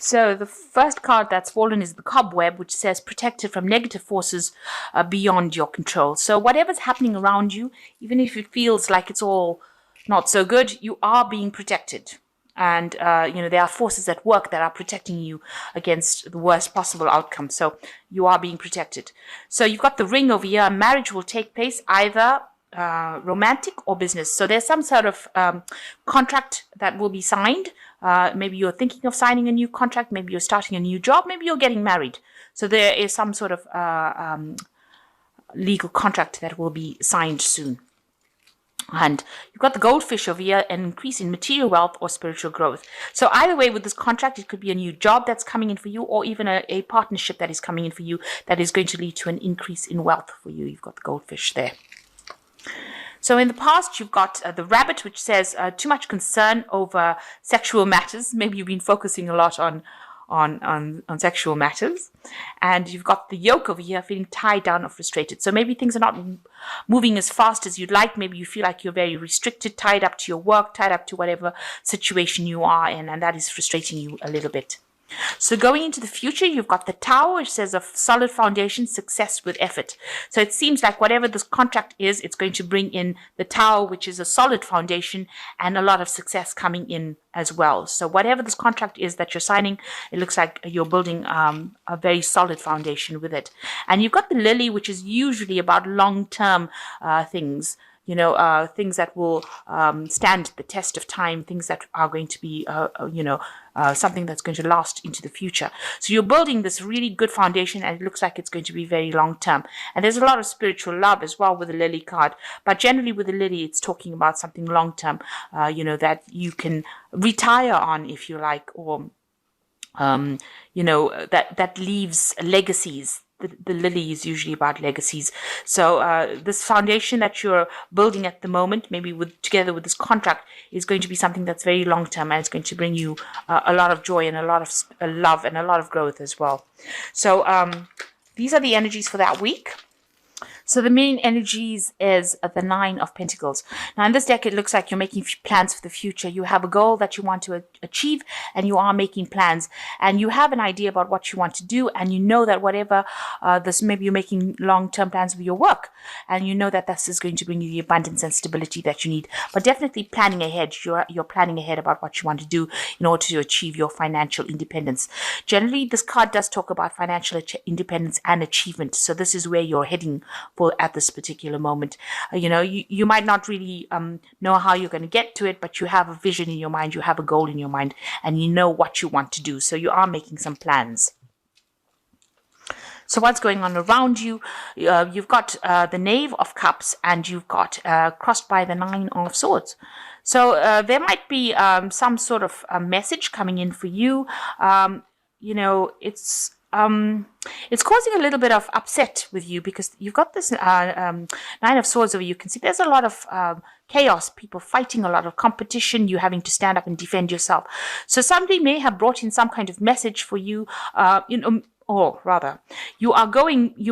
So the first card that's fallen is the cobweb, which says protected from negative forces beyond your control. So whatever's happening around you, even if it feels like it's all not so good, you are being protected. And, there are forces at work that are protecting you against the worst possible outcome. So you are being protected. So you've got the ring over here. Marriage will take place either romantic or business. So there's some sort of contract that will be signed. Maybe you're thinking of signing a new contract. Maybe you're starting a new job. Maybe you're getting married. So there is some sort of legal contract that will be signed soon. And you've got the goldfish over here, an increase in material wealth or spiritual growth. So either way, with this contract, it could be a new job that's coming in for you, or even a partnership that is coming in for you that is going to lead to an increase in wealth for you. You've got the goldfish there. So in the past, you've got the rabbit, which says too much concern over sexual matters. Maybe you've been focusing a lot on sexual matters. And you've got the yoke over here, feeling tied down or frustrated. So maybe things are not moving as fast as you'd like. Maybe you feel like you're very restricted, tied up to your work, tied up to whatever situation you are in, and that is frustrating you a little bit. So going into the future, you've got the tower, which says a solid foundation, success with effort. So it seems like whatever this contract is, it's going to bring in the tower, which is a solid foundation, and a lot of success coming in as well. So whatever this contract is that you're signing, it looks like you're building a very solid foundation with it. And you've got the lily, which is usually about long-term things. Things that will stand the test of time, things that are going to be, something that's going to last into the future. So you're building this really good foundation, and it looks like it's going to be very long term. And there's a lot of spiritual love as well with the lily card. But generally with the lily, it's talking about something long term, that you can retire on, if you like, or, that leaves legacies. The lily is usually about legacies. So this foundation that you're building at the moment, maybe together with this contract, is going to be something that's very long term, and it's going to bring you a lot of joy and a lot of love and a lot of growth as well. So these are the energies for that week. So the main energies is the Nine of Pentacles. Now in this deck, it looks like you're making plans for the future. You have a goal that you want to achieve, and you are making plans, and you have an idea about what you want to do, and you know that whatever maybe you're making long-term plans with your work, and you know that this is going to bring you the abundance and stability that you need. But definitely planning ahead. You're planning ahead about what you want to do in order to achieve your financial independence. Generally, this card does talk about financial independence and achievement. So this is where you're heading for at this particular moment. You might not really know how you're going to get to it, but you have a vision in your mind, you have a goal in your mind, and you know what you want to do. So you are making some plans. So what's going on around you? You've got the Knave of Cups, and you've got crossed by the Nine of Swords. So there might be some sort of message coming in for you. It's causing a little bit of upset with you, because you've got this Nine of Swords over you. You can see there's a lot of chaos, people fighting, a lot of competition, you having to stand up and defend yourself. So somebody may have brought in some kind of message for you, or rather, you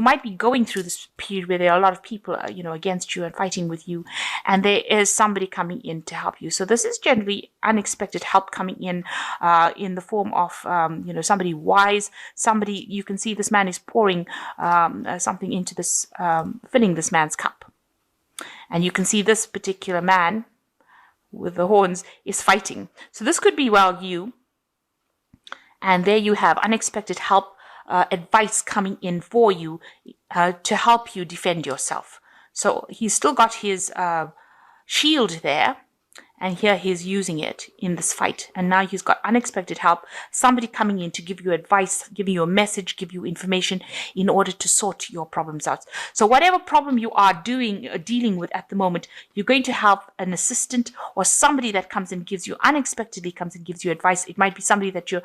might be going through this period where there are a lot of people, against you and fighting with you, and there is somebody coming in to help you. So this is generally unexpected help coming in the form of, somebody wise, somebody, you can see this man is pouring something into this, filling this man's cup. And you can see this particular man with the horns is fighting. So this could be, you. And there you have unexpected help, advice coming in for you to help you defend yourself. So he's still got his shield there, and here he's using it in this fight. And now he's got unexpected help, somebody coming in to give you advice, give you a message, give you information in order to sort your problems out. So whatever problem you are dealing with at the moment, you're going to have an assistant or somebody that comes and unexpectedly comes and gives you advice. It might be somebody that you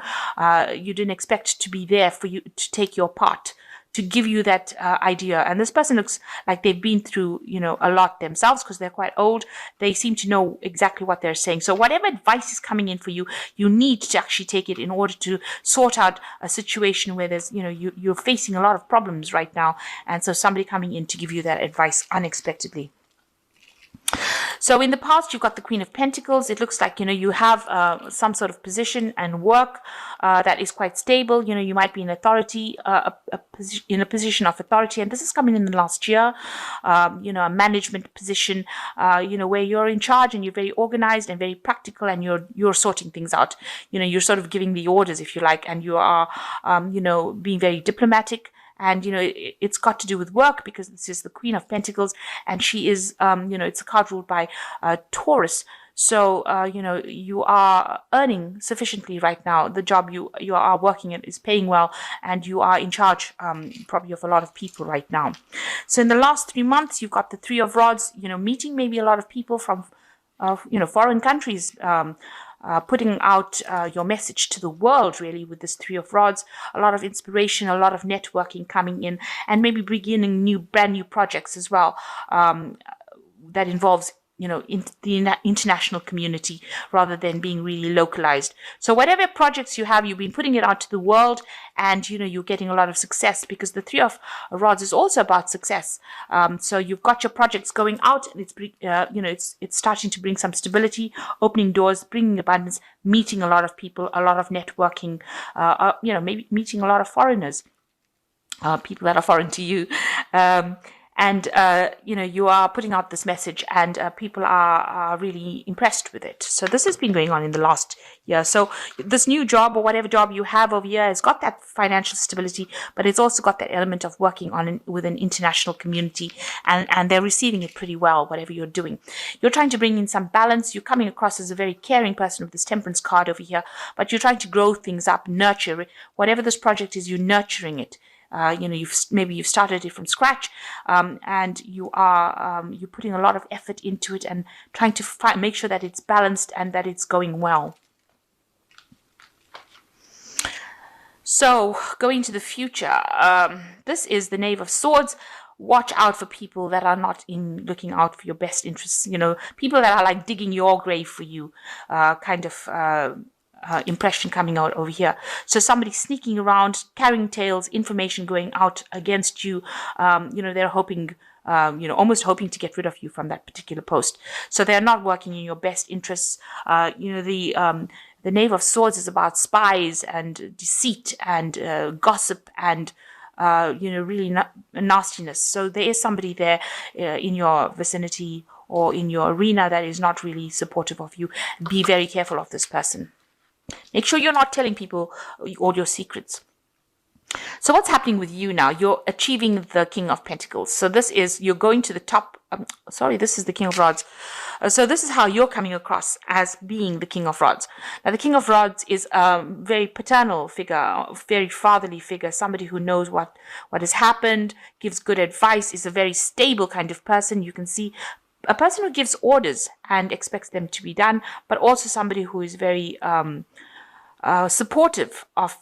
didn't expect to be there for you to take your part, to give you that idea. And this person looks like they've been through, a lot themselves, because they're quite old. They seem to know exactly what they're saying. So whatever advice is coming in for you, you need to actually take it in order to sort out a situation where there's, you're facing a lot of problems right now. And so somebody coming in to give you that advice unexpectedly. So in the past, you've got the Queen of Pentacles. It looks like, you have some sort of position and work that is quite stable. You might be in authority, in a position of authority. And this is coming in the last year, a management position, where you're in charge and you're very organized and very practical, and you're sorting things out. You're sort of giving the orders, if you like, and you are, being very diplomatic. And, it's got to do with work, because this is the Queen of Pentacles, and she is, it's a card ruled by Taurus. So, you are earning sufficiently right now. The job you are working at is paying well, and you are in charge probably of a lot of people right now. So in the last 3 months, you've got the Three of Rods, meeting maybe a lot of people from, foreign countries, putting out your message to the world, really, with this Three of Rods. A lot of inspiration, a lot of networking coming in, and maybe beginning brand new projects as well, that involves in the international community rather than being really localized. So whatever projects you have, you've been putting it out to the world, and you're getting a lot of success, because the Three of Rods is also about success. So you've got your projects going out, and it's starting to bring some stability, opening doors, bringing abundance, meeting a lot of people, a lot of networking, maybe meeting a lot of foreigners, people that are foreign to you. And, you are putting out this message, and people are really impressed with it. So this has been going on in the last year. So this new job, or whatever job you have over here, has got that financial stability, but it's also got that element of working with an international community, and they're receiving it pretty well, whatever you're doing. You're trying to bring in some balance. You're coming across as a very caring person with this Temperance card over here, but you're trying to grow things up, nurture it. Whatever this project is, you're nurturing it. You've started it from scratch, and you're putting a lot of effort into it, and trying to make sure that it's balanced and that it's going well. So going to the future, this is the Knave of Swords. Watch out for people that are not looking out for your best interests. People that are like digging your grave for you, impression coming out over here. So somebody sneaking around, carrying tales, information going out against you. They're hoping, almost hoping to get rid of you from that particular post. So they're not working in your best interests. The Knave of Swords is about spies and deceit and gossip and really nastiness. So there is somebody there in your vicinity or in your arena that is not really supportive of you. Be very careful of this person. Make sure you're not telling people all your secrets. So what's happening with you now? You're achieving the King of Pentacles. So you're going to the top. This is the King of Rods. So this is how you're coming across as being the King of Rods. Now, the King of Rods is a very paternal figure, very fatherly figure, somebody who knows what has happened, gives good advice, is a very stable kind of person. You can see a person who gives orders and expects them to be done, but also somebody who is very supportive of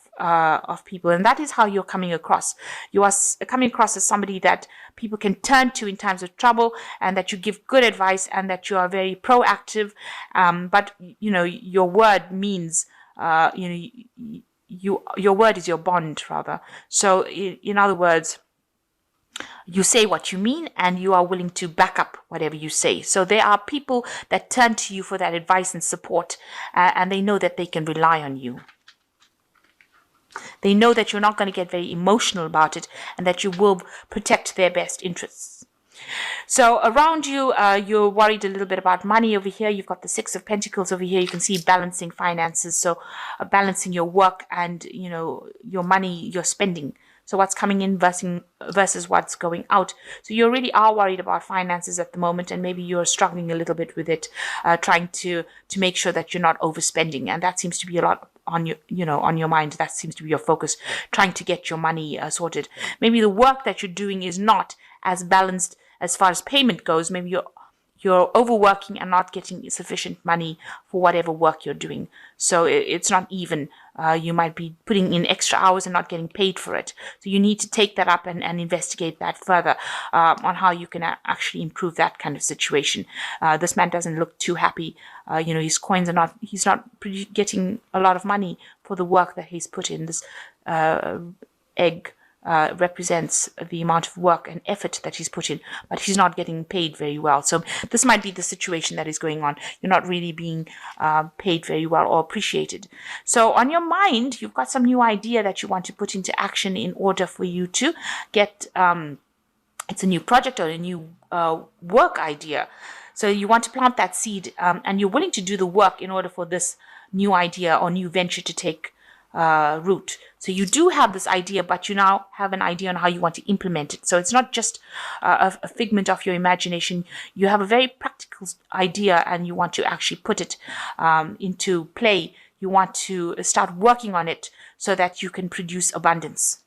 people, and that is how you're coming across. You are coming across as somebody that people can turn to in times of trouble, and that you give good advice, and that you are very proactive. But your word means your word is your bond, rather. So in other words, you say what you mean, and you are willing to back up whatever you say. So there are people that turn to you for that advice and support, and they know that they can rely on you. They know that you're not going to get very emotional about it, and that you will protect their best interests. So around you, you're worried a little bit about money over here. You've got the Six of Pentacles over here. You can see balancing finances. So balancing your work and, your money, your spending. So what's coming in versus what's going out. So you really are worried about finances at the moment, and maybe you're struggling a little bit with it, trying to make sure that you're not overspending. And that seems to be a lot on your mind. That seems to be your focus, trying to get your money sorted. Maybe the work that you're doing is not as balanced as far as payment goes. Maybe you're overworking and not getting sufficient money for whatever work you're doing. So it's not even. You might be putting in extra hours and not getting paid for it. So you need to take that up and investigate that further on how you can actually improve that kind of situation. This man doesn't look too happy. His coins he's not getting a lot of money for the work that he's put in. This egg represents the amount of work and effort that he's put in, but he's not getting paid very well. So this might be the situation that is going on. You're not really being paid very well or appreciated. So on your mind, you've got some new idea that you want to put into action in order for you to get, it's a new project or a new work idea. So you want to plant that seed, and you're willing to do the work in order for this new idea or new venture to take root. So you do have this idea, but you now have an idea on how you want to implement it. So it's not just a figment of your imagination. You have a very practical idea, and you want to actually put it into play. You want to start working on it so that you can produce abundance.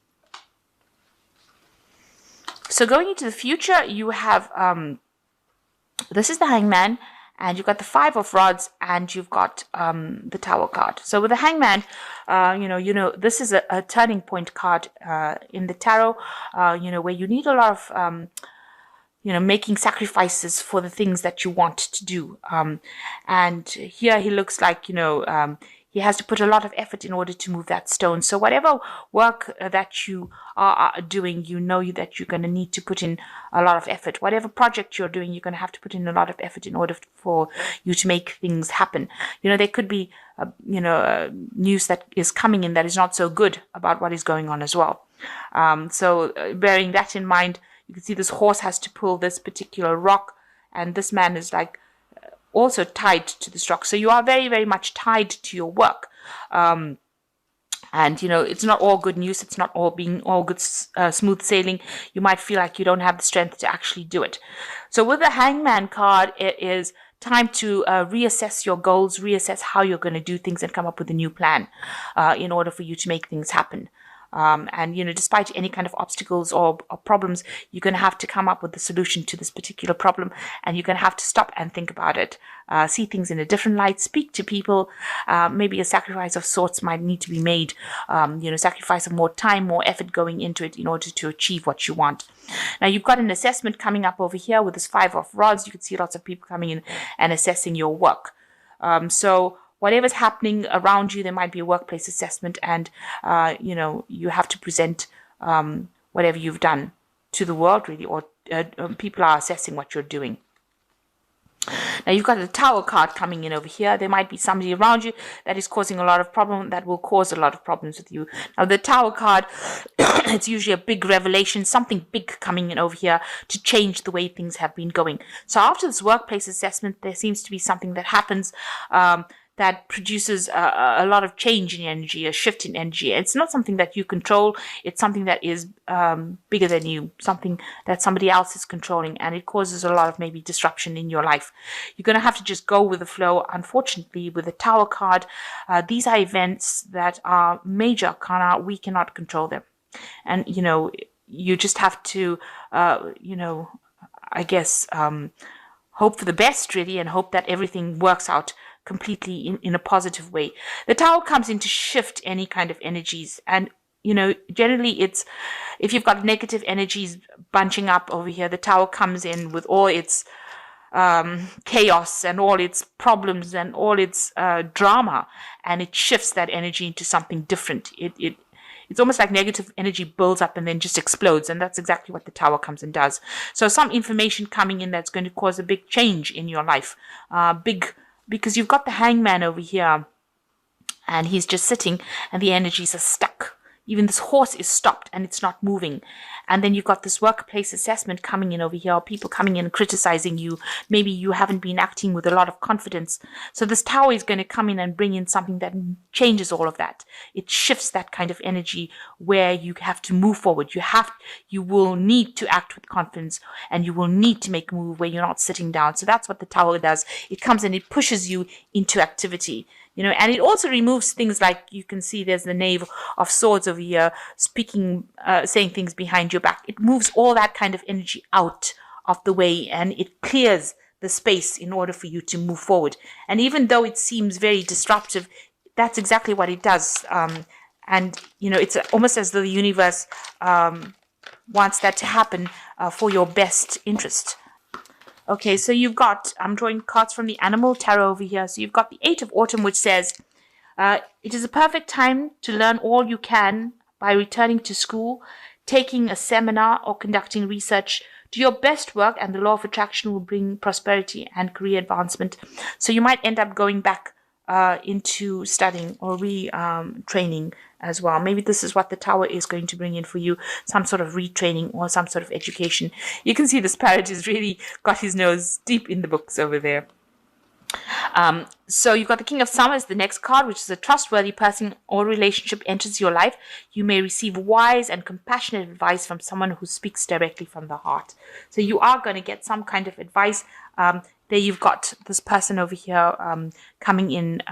So going into the future, you have this is the Hangman, and you've got the Five of Rods, and you've got the Tower card. So with the Hangman, this is a turning point card in the tarot, where you need a lot of, making sacrifices for the things that you want to do. And here he looks like, he has to put a lot of effort in order to move that stone. So whatever work that you are doing, that you're going to need to put in a lot of effort. Whatever project you're doing, you're going to have to put in a lot of effort in order for you to make things happen. There could be, news that is coming in that is not so good about what is going on as well. So bearing that in mind, you can see this horse has to pull this particular rock, and this man is like, also tied to this rock. So you are very, very much tied to your work. And, it's not all good news. It's not all being all good, smooth sailing. You might feel like you don't have the strength to actually do it. So with the Hangman card, it is time to reassess your goals, reassess how you're going to do things, and come up with a new plan in order for you to make things happen. And despite any kind of obstacles or problems, you're going to have to come up with the solution to this particular problem, and you're going to have to stop and think about it, see things in a different light, speak to people. Maybe a sacrifice of sorts might need to be made, sacrifice of more time, more effort going into it in order to achieve what you want. Now you've got an assessment coming up over here with this Five of Rods. You can see lots of people coming in and assessing your work. So whatever's happening around you, there might be a workplace assessment, and, you have to present whatever you've done to the world, really, or people are assessing what you're doing. Now you've got the Tower card coming in over here. There might be somebody around you that is causing a lot of problem, that will cause a lot of problems with you. Now the Tower card, it's usually a big revelation, something big coming in over here to change the way things have been going. So after this workplace assessment, there seems to be something that happens that produces a lot of change in energy, a shift in energy. It's not something that you control. It's something that is bigger than you, something that somebody else is controlling, and it causes a lot of maybe disruption in your life. You're going to have to just go with the flow. Unfortunately, with the Tower card, these are events that are major arcana. We cannot control them. And, you just have to, I guess, hope for the best, really, and hope that everything works out completely in a positive way. The Tower comes in to shift any kind of energies, and generally it's, if you've got negative energies bunching up over here, the Tower comes in with all its chaos and all its problems and all its drama, and it shifts that energy into something different. It's almost like negative energy builds up and then just explodes, and that's exactly what the Tower comes and does. So some information coming in that's going to cause a big change in your life, because you've got the Hangman over here, and he's just sitting, and the energies are stuck. Even this horse is stopped, and it's not moving. And then you've got this workplace assessment coming in over here, people coming in and criticizing you. Maybe you haven't been acting with a lot of confidence. So this Tower is going to come in and bring in something that changes all of that. It shifts that kind of energy where you have to move forward. You will need to act with confidence, and you will need to make a move where you're not sitting down. So that's what the Tower does. It comes and it pushes you into activity. And it also removes things like, you can see there's the Knave of Swords over here, saying things behind your back. It moves all that kind of energy out of the way, and it clears the space in order for you to move forward. And even though it seems very disruptive, that's exactly what it does. And it's almost as though the universe wants that to happen for your best interest. Okay, so you've got, I'm drawing cards from the Animal Tarot over here. So you've got the Eight of Autumn, which says, it is a perfect time to learn all you can by returning to school. taking a seminar or conducting research. Do your best work and the law of attraction will bring prosperity and career advancement. So you might end up going back into studying or retraining as well. Maybe this is what the Tower is going to bring in for you, some sort of retraining or some sort of education. You can see this parrot has really got his nose deep in the books over there. So you've got the King of Summers, the next card, which is a trustworthy person or relationship enters your life. You may receive wise and compassionate advice from someone who speaks directly from the heart. So you are going to get some kind of advice. There you've got this person over here coming in,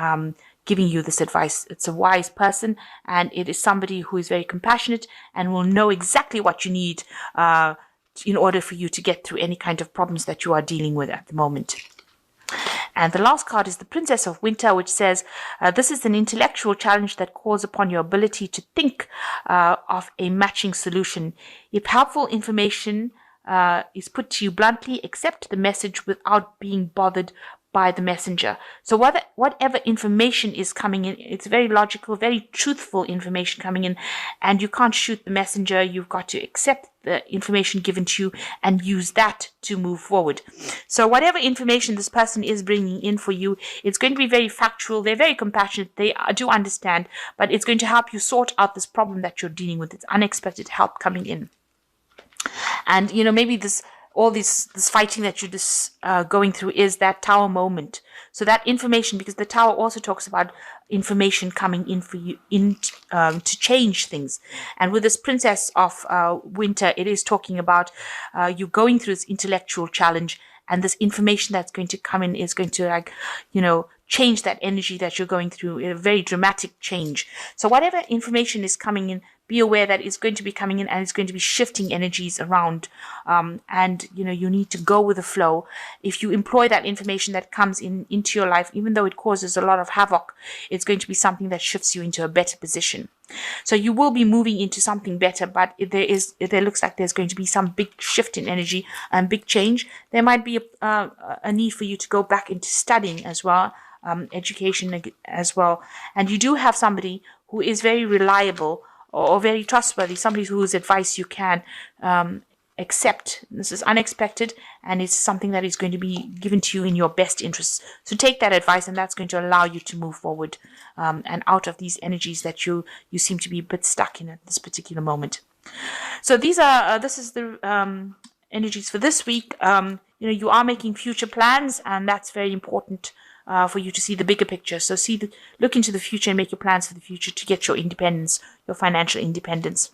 giving you this advice. It's a wise person, and it is somebody who is very compassionate and will know exactly what you need in order for you to get through any kind of problems that you are dealing with at the moment. And the last card is the Princess of Winter, which says, this is an intellectual challenge that calls upon your ability to think of a matching solution. If helpful information is put to you bluntly, accept the message without being bothered by the messenger. So whatever information is coming in, it's very logical, very truthful information coming in, and you can't shoot the messenger. You've got to accept the information given to you and use that to move forward. So whatever information this person is bringing in for you, it's going to be very factual. They're very compassionate. They do understand, but it's going to help you sort out this problem that you're dealing with. It's unexpected help coming in. And, maybe this fighting that you're just going through is that Tower moment. So that information, because the Tower also talks about information coming in for you to change things. And with this Princess of Winter, it is talking about you going through this intellectual challenge, and this information that's going to come in is going to change that energy that you're going through, a very dramatic change. So whatever information is coming in, be aware that it's going to be coming in and it's going to be shifting energies around. And you need to go with the flow. If you employ that information that comes into your life, even though it causes a lot of havoc, it's going to be something that shifts you into a better position. So you will be moving into something better, but there looks like there's going to be some big shift in energy and big change. There might be a need for you to go back into studying as well, education as well. And you do have somebody who is very reliable or very trustworthy, somebody whose advice you can accept. This is unexpected, and it's something that is going to be given to you in your best interests. So take that advice, and that's going to allow you to move forward and out of these energies that you seem to be a bit stuck in at this particular moment. So this is the energies for this week. You are making future plans, and that's very important for you to see the bigger picture. So look into the future and make your plans for the future to get your independence, your financial independence.